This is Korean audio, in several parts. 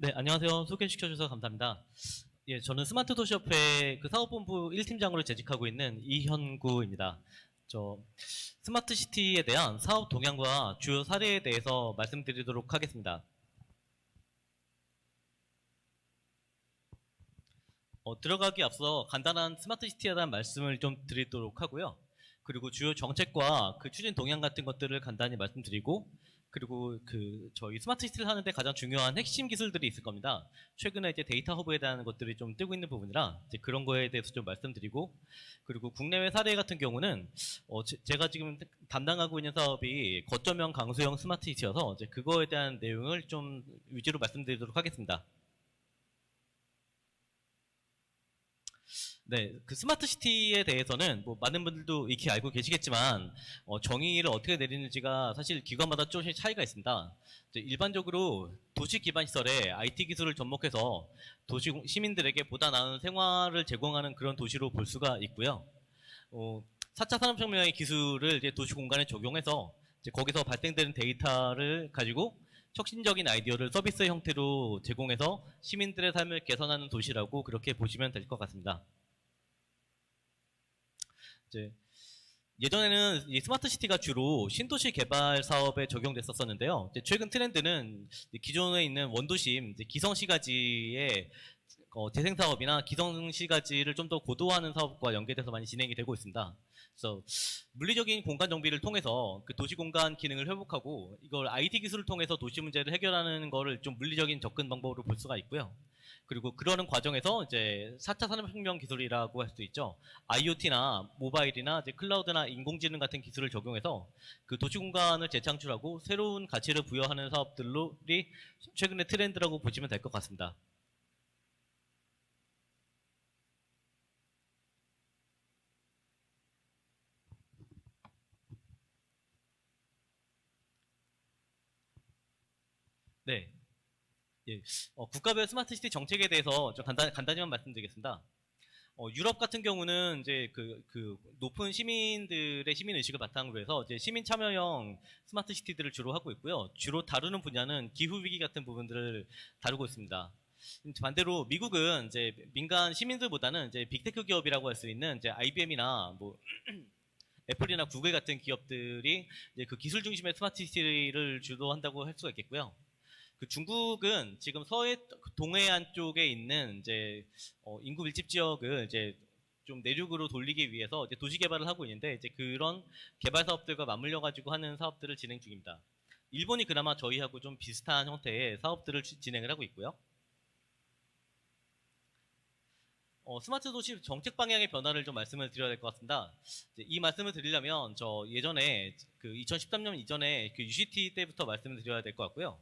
네, 안녕하세요. 소개시켜주셔서 감사합니다. 예, 저는 스마트 도시협회 그 사업본부 1팀장으로 재직하고 있는 이현구입니다. 스마트 시티에 대한 사업 동향과 주요 사례에 대해서 말씀드리도록 하겠습니다. 들어가기 앞서 간단한 스마트 시티에 대한 말씀을 좀 드리도록 하고요. 그리고 주요 정책과 그 추진 동향 같은 것들을 간단히 말씀드리고, 그리고 저희 스마트 시티를 하는데 가장 중요한 핵심 기술들이 있을 겁니다. 최근에 이제 데이터 허브에 대한 것들이 좀 뜨고 있는 부분이라 이제 그런 거에 대해서 좀 말씀드리고, 그리고 국내외 사례 같은 경우는 제가 지금 담당하고 있는 사업이 거점형 강소형 스마트 시티여서 이제 그거에 대한 내용을 좀 위주로 말씀드리도록 하겠습니다. 네, 그 스마트 시티에 대해서는 뭐 많은 분들도 익히 알고 계시겠지만 정의를 어떻게 내리는지가 사실 기관마다 조금씩 차이가 있습니다. 이제 일반적으로 도시 기반 시설에 IT 기술을 접목해서 도시 시민들에게 보다 나은 생활을 제공하는 그런 도시로 볼 수가 있고요. 4차 산업혁명의 기술을 이제 도시 공간에 적용해서 이제 거기서 발생되는 데이터를 가지고 혁신적인 아이디어를 서비스 형태로 제공해서 시민들의 삶을 개선하는 도시라고 그렇게 보시면 될 것 같습니다. 이제 예전에는 이 스마트 시티가 주로 신도시 개발 사업에 적용됐었는데요. 최근 트렌드는 기존에 있는 원도심, 기성시가지의 재생 사업이나 기성시가지를 좀 더 고도화하는 사업과 연계돼서 많이 진행이 되고 있습니다. 그래서 물리적인 공간 정비를 통해서 그 도시 공간 기능을 회복하고 이걸 IT 기술을 통해서 도시 문제를 해결하는 거를 좀 물리적인 접근 방법으로 볼 수가 있고요. 그리고 그러는 과정에서 이제 4차 산업혁명 기술이라고 할 수 있죠. IoT나 모바일이나 이제 클라우드나 인공지능 같은 기술을 적용해서 그 도시 공간을 재창출하고 새로운 가치를 부여하는 사업들이 최근의 트렌드라고 보시면 될 것 같습니다. 네. 예. 국가별 스마트 시티 정책에 대해서 좀 간단히만 말씀드리겠습니다. 유럽 같은 경우는 이제 높은 시민들의 시민 의식을 바탕으로 해서 이제 시민 참여형 스마트 시티들을 주로 하고 있고요. 주로 다루는 분야는 기후 위기 같은 부분들을 다루고 있습니다. 반대로 미국은 이제 민간 시민들보다는 이제 빅테크 기업이라고 할 수 있는 이제 IBM이나 뭐 애플이나 구글 같은 기업들이 이제 그 기술 중심의 스마트 시티를 주도한다고 할 수가 있겠고요. 그 중국은 지금 동해안 쪽에 있는 이제 인구 밀집 지역을 이제 좀 내륙으로 돌리기 위해서 이제 도시 개발을 하고 있는데 이제 그런 개발 사업들과 맞물려 가지고 하는 사업들을 진행 중입니다. 일본이 그나마 저희하고 좀 비슷한 형태의 사업들을 진행을 하고 있고요. 스마트 도시 정책 방향의 변화를 좀 말씀을 드려야 될 것 같습니다. 이 말씀을 드리려면 저 예전에 그 2013년 이전에 그 UCT 때부터 말씀을 드려야 될 것 같고요.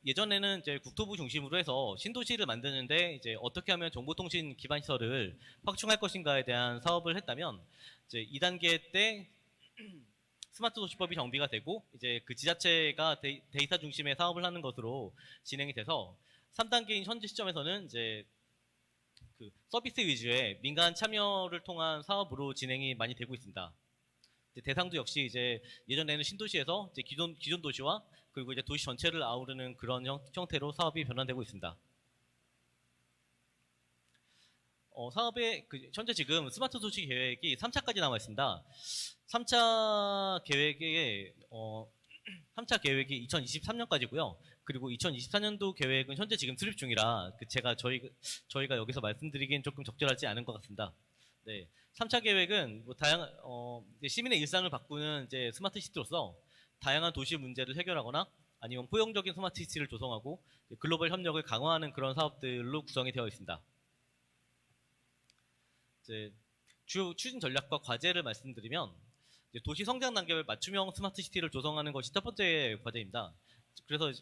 예전에는 이제 국토부 중심으로 해서 신도시를 만드는데 이제 어떻게 하면 정보통신 기반 시설을 확충할 것인가에 대한 사업을 했다면 이제 2단계 때 스마트 도시법이 정비가 되고 이제 그 지자체가 데이터 중심의 사업을 하는 것으로 진행이 돼서 3단계인 현재 시점에서는 이제 그 서비스 위주의 민간 참여를 통한 사업으로 진행이 많이 되고 있습니다. 대상도 역시 이제 예전에는 신도시에서 이제 기존 도시와 그리고 이제 도시 전체를 아우르는 그런 형태로 사업이 변환되고 있습니다. 사업의 현재 지금 스마트 도시 계획이 3차까지 남아 있습니다. 3차 계획에 3차 계획이 2023년까지고요. 그리고 2024년도 계획은 현재 지금 수립 중이라 저희가 여기서 말씀드리기엔 조금 적절하지 않은 것 같습니다. 네, 3차 계획은 뭐 시민의 일상을 바꾸는 이제 스마트 시티로서 다양한 도시 문제를 해결하거나 아니면 포용적인 스마트 시티를 조성하고 글로벌 협력을 강화하는 그런 사업들로 구성이 되어 있습니다. 이제 주요 추진 전략과 과제를 말씀드리면 도시 성장 단계별 맞춤형 스마트 시티를 조성하는 것이 첫 번째 과제입니다. 그래서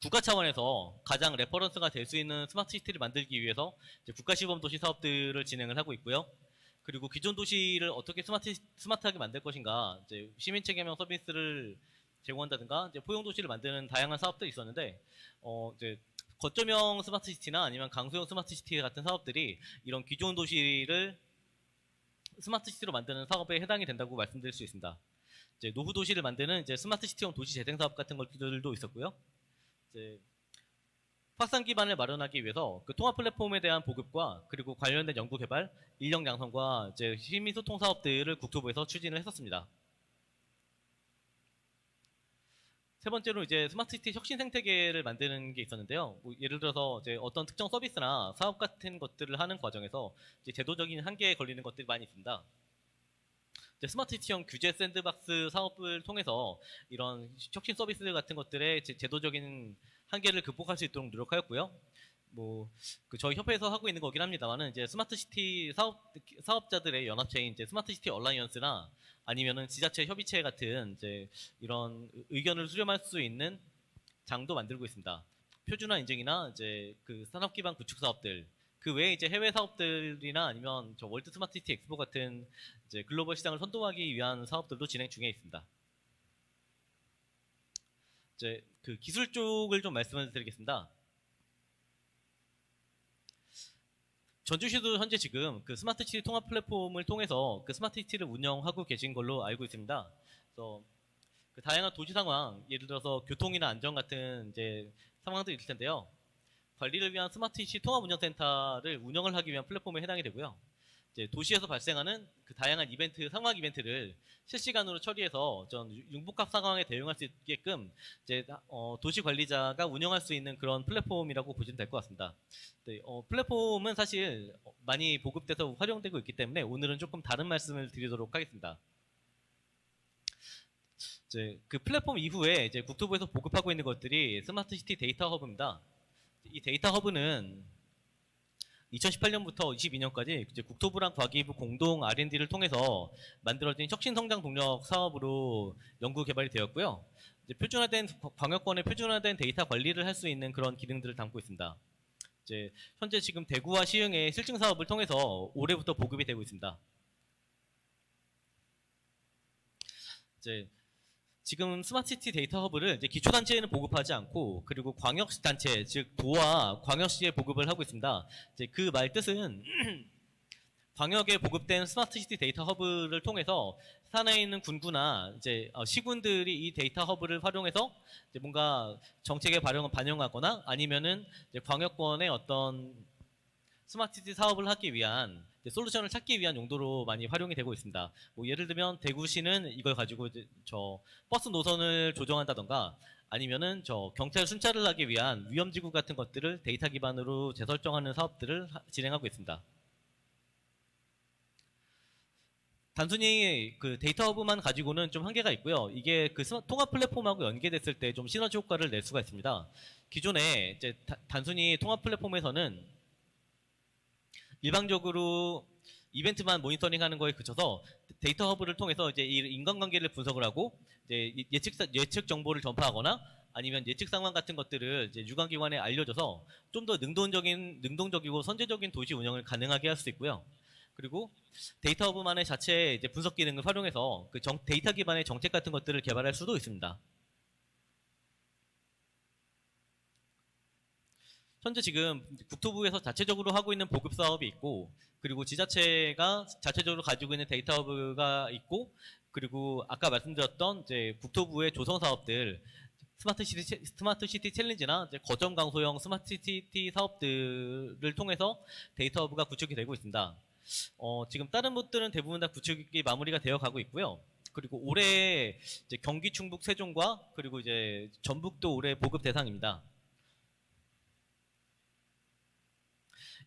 국가 차원에서 가장 레퍼런스가 될 수 있는 스마트 시티를 만들기 위해서 국가 시범 도시 사업들을 진행을 하고 있고요. 그리고 기존 도시를 어떻게 스마트하게 만들 것인가, 이제 시민 책임형 서비스를 제공한다든가, 이제 포용 도시를 만드는 다양한 사업들이 있었는데, 이제 거점형 스마트 시티나 아니면 강소형 스마트 시티 같은 사업들이 이런 기존 도시를 스마트 시티로 만드는 사업에 해당이 된다고 말씀드릴 수 있습니다. 이제 노후 도시를 만드는 이제 스마트 시티형 도시 재생 사업 같은 것들도 있었고요. 이제 확산 기반을 마련하기 위해서 그 통합 플랫폼에 대한 보급과 그리고 관련된 연구 개발, 인력 양성과 이제 시민 소통 사업들을 국토부에서 추진을 했었습니다. 세 번째로 이제 스마트시티 혁신 생태계를 만드는 게 있었는데요. 뭐 예를 들어서 이제 어떤 특정 서비스나 사업 같은 것들을 하는 과정에서 이제 제도적인 한계에 걸리는 것들이 많이 있습니다. 이제 스마트시티형 규제 샌드박스 사업을 통해서 이런 혁신 서비스 같은 것들의 제도적인 한계를 극복할 수 있도록 노력하였고요. 뭐 그 저희 협회에서 하고 있는 거긴 합니다만은 이제 스마트시티 사업자들의 연합체인 이제 스마트시티 얼라이언스나 아니면은 지자체 협의체 같은 이제 이런 의견을 수렴할 수 있는 장도 만들고 있습니다. 표준화 인증이나 이제 그 산업 기반 구축 사업들, 그 외에 이제 해외 사업들이나 아니면 저 월드 스마트시티 엑스포 같은 이제 글로벌 시장을 선도하기 위한 사업들도 진행 중에 있습니다. 이제 그 기술 쪽을 좀 말씀을 드리겠습니다. 전주시도 현재 지금 그 스마트시티 통합 플랫폼을 통해서 그 스마트시티를 운영하고 계신 걸로 알고 있습니다. 그래서 그 다양한 도시 상황, 예를 들어서 교통이나 안전 같은 이제 상황들이 있을 텐데요. 관리를 위한 스마트시티 통합운영센터를 운영을 하기 위한 플랫폼에 해당이 되고요. 이제 도시에서 발생하는 그 다양한 이벤트, 상황 이벤트를 실시간으로 처리해서 전 융복합 상황에 대응할 수 있게끔 이제 도시 관리자가 운영할 수 있는 그런 플랫폼이라고 보시면 될 것 같습니다. 네, 플랫폼은 사실 많이 보급돼서 활용되고 있기 때문에 오늘은 조금 다른 말씀을 드리도록 하겠습니다. 이제 그 플랫폼 이후에 이제 국토부에서 보급하고 있는 것들이 스마트시티 데이터 허브입니다. 이 데이터 허브는 2018년부터 22년까지 이제 국토부랑 과기부 공동 R&D를 통해서 만들어진 혁신 성장 동력 사업으로 연구 개발이 되었고요. 이제 표준화된 광역권의 표준화된 데이터 관리를 할 수 있는 그런 기능들을 담고 있습니다. 이제 현재 지금 대구와 시흥의 실증 사업을 통해서 올해부터 보급이 되고 있습니다. 이제 지금 스마트시티 데이터 허브를 이제 기초단체에는 보급하지 않고 그리고 광역단체 즉 도와 광역시에 보급을 하고 있습니다. 이제 그 말 뜻은 광역에 보급된 스마트시티 데이터 허브를 통해서 산하에 있는 군구나 이제 시군들이 이 데이터 허브를 활용해서 이제 뭔가 정책에 반영하거나 아니면은 이제 광역권의 어떤 스마트시티 사업을 하기 위한 솔루션을 찾기 위한 용도로 많이 활용이 되고 있습니다. 뭐 예를 들면 대구시는 이걸 가지고 이제 저 버스 노선을 조정한다던가 아니면은 저 경찰 순찰을 하기 위한 위험지구 같은 것들을 데이터 기반으로 재설정하는 사업들을 진행하고 있습니다. 단순히 그 데이터 허브만 가지고는 좀 한계가 있고요. 이게 그 통합 플랫폼하고 연계됐을 때 좀 시너지 효과를 낼 수가 있습니다. 기존에 이제 단순히 통합 플랫폼에서는 일방적으로 이벤트만 모니터링하는 거에 그쳐서 데이터 허브를 통해서 이제 이 인간관계를 분석을 하고 이제 예측 정보를 전파하거나 아니면 예측 상황 같은 것들을 이제 유관기관에 알려줘서 좀 더 능동적이고 선제적인 도시 운영을 가능하게 할 수 있고요. 그리고 데이터 허브만의 자체 이제 분석 기능을 활용해서 그 데이터 기반의 정책 같은 것들을 개발할 수도 있습니다. 현재 지금 국토부에서 자체적으로 하고 있는 보급 사업이 있고 그리고 지자체가 자체적으로 가지고 있는 데이터 허브가 있고 그리고 아까 말씀드렸던 이제 국토부의 조성 사업들 스마트시티 챌린지나 이제 거점 강소형 스마트시티 사업들을 통해서 데이터 허브가 구축이 되고 있습니다. 지금 다른 곳들은 대부분 다 구축이 마무리가 되어 가고 있고요. 그리고 올해 이제 경기, 충북, 세종과 그리고 이제 전북도 올해 보급 대상입니다.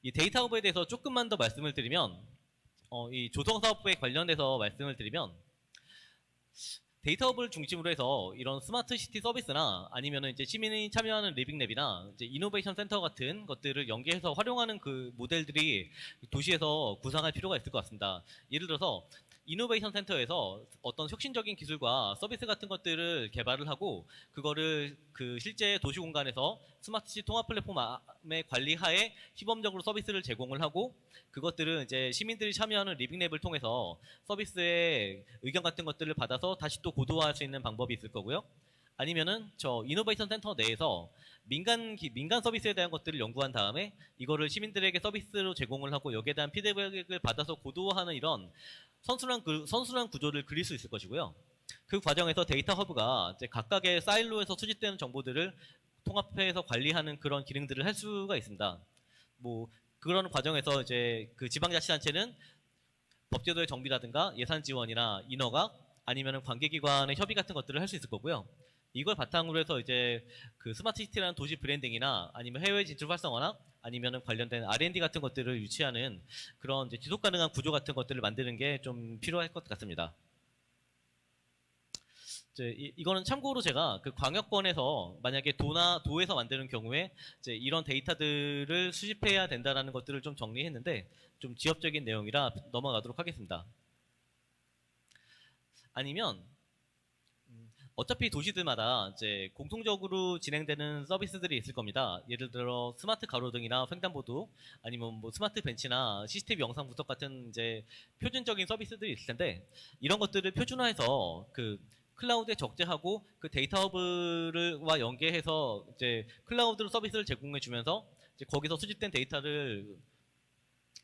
이 데이터 허브에 대해서 조금만 더 말씀을 드리면 이 조성 사업부에 관련돼서 말씀을 드리면 데이터 허브를 중심으로 해서 이런 스마트 시티 서비스나 아니면은 이제 시민이 참여하는 리빙랩이나 이제 이노베이션 센터 같은 것들을 연계해서 활용하는 그 모델들이 도시에서 구상할 필요가 있을 것 같습니다. 예를 들어서 이노베이션 센터에서 어떤 혁신적인 기술과 서비스 같은 것들을 개발을 하고 그거를 그 실제 도시 공간에서 스마트시티 통합 플랫폼의 관리하에 시범적으로 서비스를 제공을 하고 그것들은 이제 시민들이 참여하는 리빙랩을 통해서 서비스의 의견 같은 것들을 받아서 다시 또 고도화할 수 있는 방법이 있을 거고요. 아니면은 저 이노베이션 센터 내에서 민간 서비스에 대한 것들을 연구한 다음에 이거를 시민들에게 서비스로 제공을 하고 여기에 대한 피드백을 받아서 고도화하는 이런 선순환 구조를 그릴 수 있을 것이고요. 그 과정에서 데이터 허브가 이제 각각의 사일로에서 수집되는 정보들을 통합해서 관리하는 그런 기능들을 할 수가 있습니다. 뭐 그런 과정에서 이제 그 지방자치단체는 법제도의 정비라든가 예산 지원이나 인허가 아니면은 관계기관의 협의 같은 것들을 할 수 있을 거고요. 이걸 바탕으로 해서 이제 그 스마트 시티라는 도시 브랜딩이나 아니면 해외 진출 활성화나 아니면은 관련된 R&D 같은 것들을 유치하는 그런 이제 지속 가능한 구조 같은 것들을 만드는 게 좀 필요할 것 같습니다. 이제 이거는 참고로 제가 그 광역권에서 만약에 도에서 만드는 경우에 이제 이런 데이터들을 수집해야 된다라는 것들을 좀 정리했는데 좀 지엽적인 내용이라 넘어가도록 하겠습니다. 아니면 어차피 도시들마다 이제 공통적으로 진행되는 서비스들이 있을 겁니다. 예를 들어 스마트 가로등이나 횡단보도 아니면 뭐 스마트 벤치나 CCTV 영상 분석 같은 이제 표준적인 서비스들이 있을 텐데 이런 것들을 표준화해서 그 클라우드에 적재하고 그 데이터 허브와 연계해서 이제 클라우드로 서비스를 제공해 주면서 이제 거기서 수집된 데이터를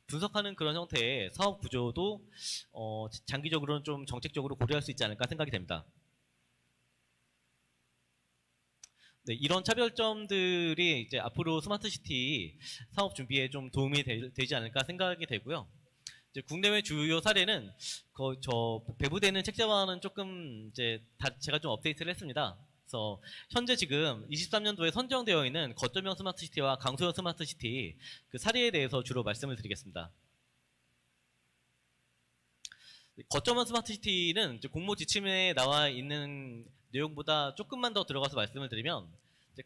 분석하는 그런 형태의 사업 구조도 장기적으로는 좀 정책적으로 고려할 수 있지 않을까 생각이 됩니다. 네, 이런 차별점들이 이제 앞으로 스마트 시티 사업 준비에 좀 도움이 되지 않을까 생각이 되고요. 이제 국내외 주요 사례는 저 배부되는 책자와는 조금 이제 제가 좀 업데이트를 했습니다. 그래서 현재 지금 23년도에 선정되어 있는 거점형 스마트 시티와 강소형 스마트 시티 그 사례에 대해서 주로 말씀을 드리겠습니다. 거점형 스마트 시티는 이제 공모 지침에 나와 있는 내용보다 조금만 더 들어가서 말씀을 드리면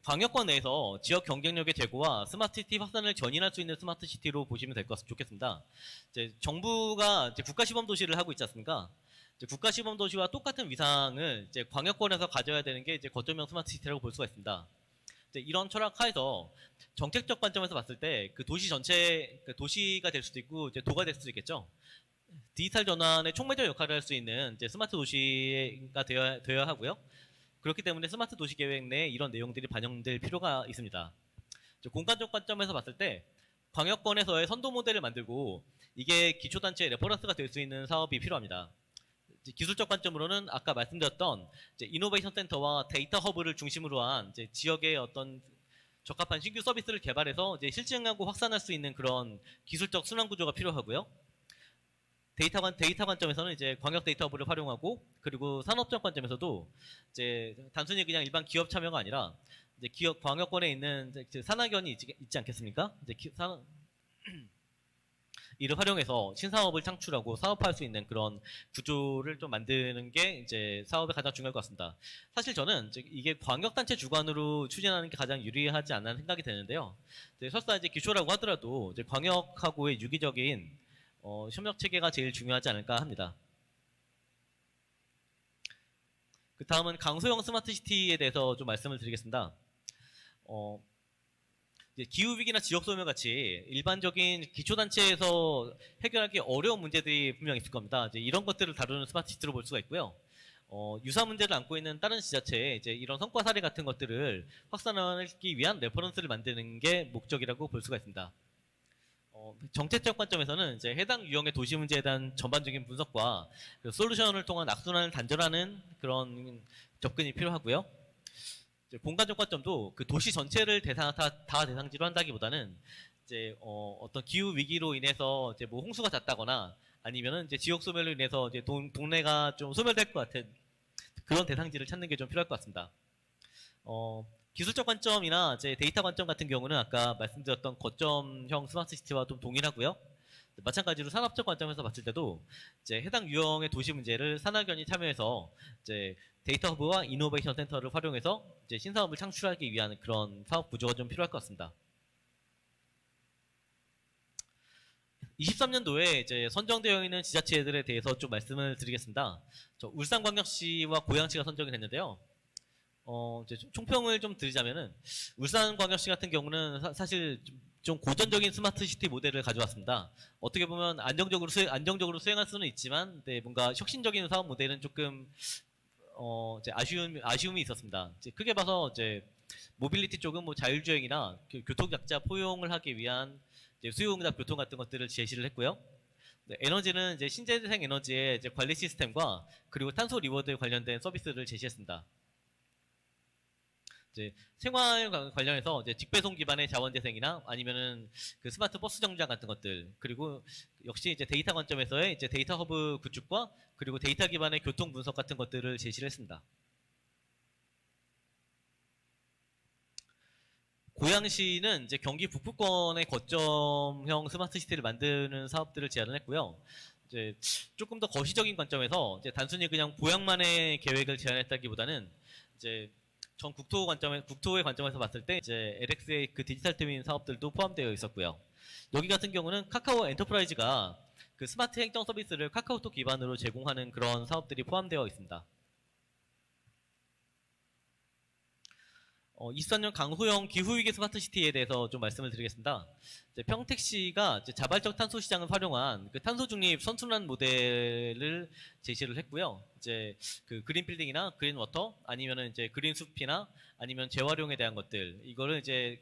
광역권 내에서 지역 경쟁력의 제고와 스마트 시티 확산을 견인할 수 있는 스마트 시티로 보시면 될 것 좋겠습니다. 이제 정부가 이제 국가 시범 도시를 하고 있지 않습니까? 이제 국가 시범 도시와 똑같은 위상을 이제 광역권에서 가져야 되는 게 이제 거점형 스마트 시티라고 볼 수가 있습니다. 이제 이런 철학 하에서 정책적 관점에서 봤을 때 그 도시 전체 그 도시가 될 수도 있고 이제 도가 될 수도 있겠죠. 디지털 전환의 촉매적 역할을 할 수 있는 이제 스마트 도시가 되어야 하고요. 그렇기 때문에 스마트 도시 계획 내에 이런 내용들이 반영될 필요가 있습니다. 공간적 관점에서 봤을 때 광역권에서의 선도 모델을 만들고 이게 기초단체의 레퍼런스가 될 수 있는 사업이 필요합니다. 기술적 관점으로는 아까 말씀드렸던 이노베이션 센터와 데이터 허브를 중심으로 한 지역의 어떤 적합한 신규 서비스를 개발해서 실증하고 확산할 수 있는 그런 기술적 순환 구조가 필요하고요. 데이터 관점에서는 이제 광역 데이터 허브를 활용하고 그리고 산업적 관점에서도 이제 단순히 그냥 일반 기업 참여가 아니라 이제 기업 광역권에 있는 이제 산학연이 있지 않겠습니까? 이제 이를 활용해서 신사업을 창출하고 사업할 수 있는 그런 구조를 좀 만드는 게 이제 사업에 가장 중요할 것 같습니다. 사실 저는 이게 광역단체 주관으로 추진하는 게 가장 유리하지 않나 생각이 되는데요. 설사 이제 기초라고 하더라도 이제 광역하고의 유기적인 협력 체계가 제일 중요하지 않을까 합니다. 그 다음은 강소형 스마트 시티에 대해서 좀 말씀을 드리겠습니다. 기후 위기나 지역 소멸 같이 일반적인 기초 단체에서 해결하기 어려운 문제들이 분명 있을 겁니다. 이제 이런 것들을 다루는 스마트 시티로 볼 수가 있고요. 유사 문제를 안고 있는 다른 지자체에 이제 이런 성과 사례 같은 것들을 확산하기 위한 레퍼런스를 만드는 게 목적이라고 볼 수가 있습니다. 정책적 관점에서는 이제 해당 유형의 도시 문제에 대한 전반적인 분석과 그 솔루션을 통한 악순환을 단절하는 그런 접근이 필요하고요. 공간적 관점도 그 도시 전체를 다 대상지로 한다기보다는 이제 어떤 기후 위기로 인해서 이제 뭐 홍수가 잦다거나 아니면은 이제 지역 소멸로 인해서 이제 동네가 좀 소멸될 것 같은 그런 대상지를 찾는 게 좀 필요할 것 같습니다. 기술적 관점이나 이제 데이터 관점 같은 경우는 아까 말씀드렸던 거점형 스마트 시티와 좀 동일하고요. 마찬가지로 산업적 관점에서 봤을 때도 이제 해당 유형의 도시 문제를 산학연이 참여해서 이제 데이터 허브와 이노베이션 센터를 활용해서 이제 신사업을 창출하기 위한 그런 사업 구조가 좀 필요할 것 같습니다. 23년도에 이제 선정되어 있는 지자체들에 대해서 좀 말씀을 드리겠습니다. 울산광역시와 고양시가 선정이 됐는데요. 이제 총평을 좀 드리자면은 울산광역시 같은 경우는 사실 좀 고전적인 스마트 시티 모델을 가져왔습니다. 어떻게 보면 안정적으로 수행할 수는 있지만, 네, 뭔가 혁신적인 사업 모델은 조금 이제 아쉬움이 있었습니다. 이제 크게 봐서 이제 모빌리티 쪽은 뭐 자율주행이나 교통약자 포용을 하기 위한 이제 수요응답 교통 같은 것들을 제시를 했고요. 네, 에너지는 이제 신재생 에너지의 이제 관리 시스템과 그리고 탄소 리워드 관련된 서비스를 제시했습니다. 이제 생활 관련해서 이제 직배송 기반의 자원재생이나 아니면은 그 스마트 버스 정류장 같은 것들, 그리고 역시 이제 데이터 관점에서의 이제 데이터 허브 구축과 그리고 데이터 기반의 교통 분석 같은 것들을 제시를 했습니다. 고양시는 이제 경기 북부권의 거점형 스마트 시티를 만드는 사업들을 제안을 했고요. 이제 조금 더 거시적인 관점에서 이제 단순히 그냥 보양만의 계획을 제안했다기보다는 이제 전 국토의 관점에서 봤을 때 이제 LX의 그 디지털 트윈 사업들도 포함되어 있었고요. 여기 같은 경우는 카카오 엔터프라이즈가 그 스마트 행정 서비스를 카카오톡 기반으로 제공하는 그런 사업들이 포함되어 있습니다. 24년 강소형 기후위기 스마트시티에 대해서 좀 말씀을 드리겠습니다. 이제 평택시가 이제 자발적 탄소 시장을 활용한 그 탄소 중립 선순환 모델을 제시를 했고요. 이제 그 그린 빌딩이나 그린 워터 아니면은 이제 그린 숲이나 아니면 재활용에 대한 것들 이거를 이제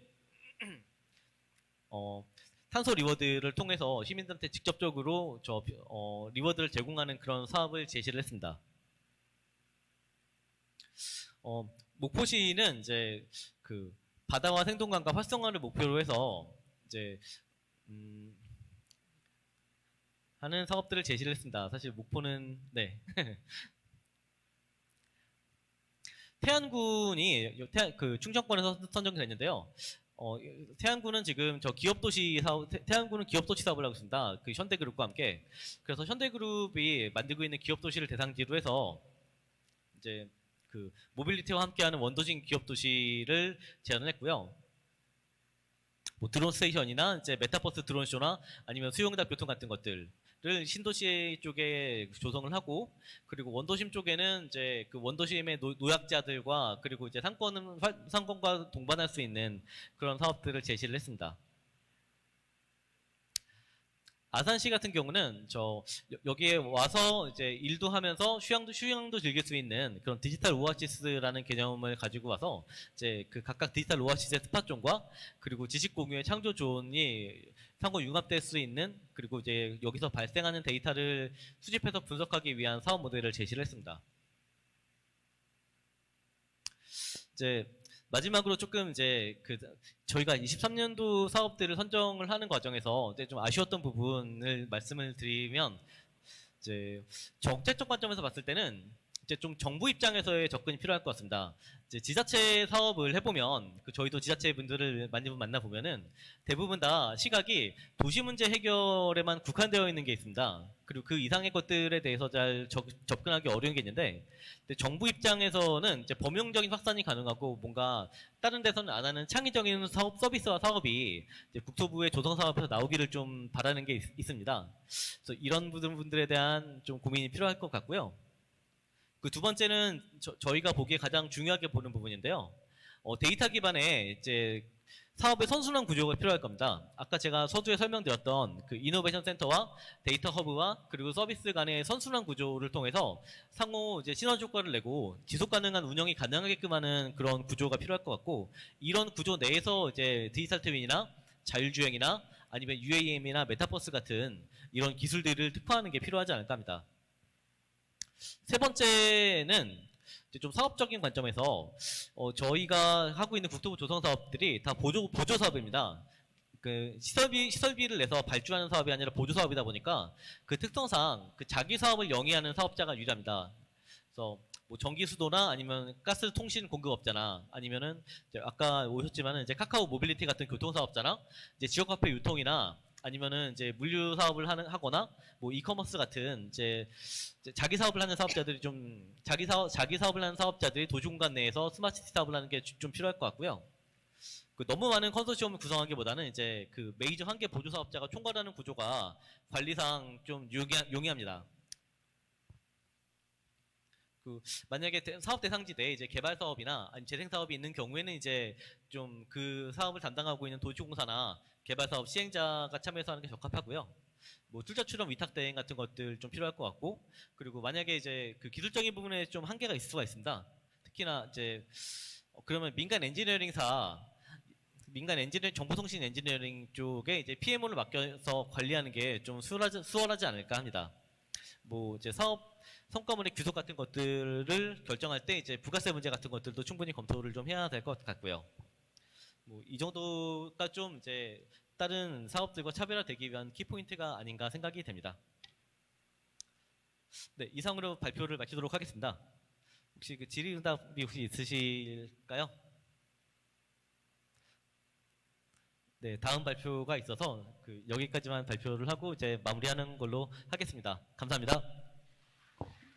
탄소 리워드를 통해서 시민들한테 직접적으로 리워드를 제공하는 그런 사업을 제시를 했습니다. 목포시는 이제 그 바다와 생동감과 활성화를 목표로 해서 이제 하는 사업들을 제시를 했습니다. 사실 목포는 네. 태안군이 그 충청권에서 선정이 됐는데요. 태안군은 지금 저 기업도시 사업, 태안군은 기업도시 사업을 하고 있습니다. 그 현대그룹과 함께. 그래서 현대그룹이 만들고 있는 기업도시를 대상지로 해서 이제 그 모빌리티와 함께하는 원도심 기업도시를 제안을 했고요. 뭐 드론 스테이션이나 이제 메타버스 드론쇼나 아니면 수용답 교통 같은 것들을 신도시 쪽에 조성을 하고, 그리고 원도심 쪽에는 이제 그 원도심의 노약자들과 그리고 이제 상권과 동반할 수 있는 그런 사업들을 제시를 했습니다. 아산시 같은 경우는 여기에 와서 이제 일도 하면서 휴양도 즐길 수 있는 그런 디지털 오아시스라는 개념을 가지고 와서 이제 그 각각 디지털 오아시스의 스팟존과 그리고 지식 공유의 창조존이 상호 융합될 수 있는, 그리고 이제 여기서 발생하는 데이터를 수집해서 분석하기 위한 사업 모델을 제시를 했습니다. 이제 마지막으로 조금 이제 저희가 23년도 사업들을 선정을 하는 과정에서 이제 좀 아쉬웠던 부분을 말씀을 드리면, 이제 정책적 관점에서 봤을 때는 이제 좀 정부 입장에서의 접근이 필요할 것 같습니다. 이제 지자체 사업을 해보면 저희도 지자체 분들을 많이 만나보면은 대부분 다 시각이 도시 문제 해결에만 국한되어 있는 게 있습니다. 그리고 그 이상의 것들에 대해서 잘 접근하기 어려운 게 있는데, 정부 입장에서는 이제 범용적인 확산이 가능하고 뭔가 다른 데서는 안 하는 창의적인 서비스와 사업이 이제 국토부의 조성 사업에서 나오기를 좀 바라는 게 있습니다. 그래서 이런 분들에 대한 좀 고민이 필요할 것 같고요. 그 두 번째는 저희가 보기에 가장 중요하게 보는 부분인데요. 데이터 기반의 이제 사업의 선순환 구조가 필요할 겁니다. 아까 제가 서두에 설명드렸던 그 이노베이션 센터와 데이터 허브와 그리고 서비스 간의 선순환 구조를 통해서 상호 이제 시너지 효과를 내고 지속 가능한 운영이 가능하게끔 하는 그런 구조가 필요할 것 같고, 이런 구조 내에서 이제 디지털 트윈이나 자율주행이나 아니면 UAM이나 메타버스 같은 이런 기술들을 특화하는 게 필요하지 않을까 합니다. 세 번째는 좀 사업적인 관점에서 저희가 하고 있는 국토부 조성 사업들이 다 보조 사업입니다. 그 시설비를 내서 발주하는 사업이 아니라 보조 사업이다 보니까 그 특성상 그 자기 사업을 영위하는 사업자가 유리합니다. 그래서 뭐 전기 수도나 아니면 가스 통신 공급업자나 아니면은 이제 아까 오셨지만은 이제 카카오 모빌리티 같은 교통 사업자나 이제 지역 화폐 유통이나 아니면은 이제 물류 사업을 하거나 뭐 이커머스 같은 이제 자기 사업을 하는 사업자들이 좀 자기 사업을 하는 사업자들이 도시 공간 내에서 스마트 시티 사업을 하는 게 좀 필요할 것 같고요. 너무 많은 컨소시엄을 구성하기보다는 이제 그 메이저 한 개 보조 사업자가 총괄하는 구조가 관리상 좀 용이합니다. 만약에 사업 대상지 내에 이제 개발 사업이나 아니면 재생 사업이 있는 경우에는 이제 좀 그 사업을 담당하고 있는 도시공사나 개발 사업 시행자가 참여해서 하는 게 적합하고요. 뭐 투자 출연 위탁 대행 같은 것들 좀 필요할 것 같고, 그리고 만약에 이제 그 기술적인 부분에 좀 한계가 있을 수가 있습니다. 특히나 이제 그러면 민간 정보통신 엔지니어링 쪽에 이제 PMO를 맡겨서 관리하는 게 좀 수월하지 않을까 합니다. 뭐 이제 사업 성과물의 규속 같은 것들을 결정할 때 이제 부가세 문제 같은 것들도 충분히 검토를 좀 해야 될 것 같고요. 뭐 이 정도가 좀 이제 다른 사업들과 차별화되기 위한 키포인트가 아닌가 생각이 됩니다. 네, 이상으로 발표를 마치도록 하겠습니다. 혹시 그 질의응답이 혹시 있으실까요? 네, 다음 발표가 있어서 그 여기까지만 발표를 하고 이제 마무리하는 걸로 하겠습니다. 감사합니다.